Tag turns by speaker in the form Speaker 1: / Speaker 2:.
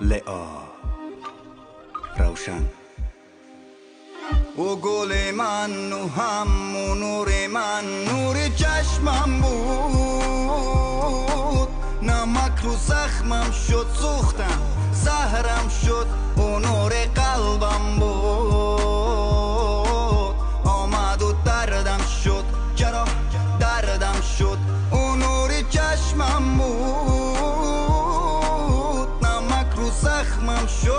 Speaker 1: لئا روشن او گل من و همون نور من نور چشمم بود، نمک رو زخمم شد سوختم زهرم شد او نور قلبم بود، آمد و دردم شد چرا دردم شد او نور چشمم بود، نمک رو زخمم شد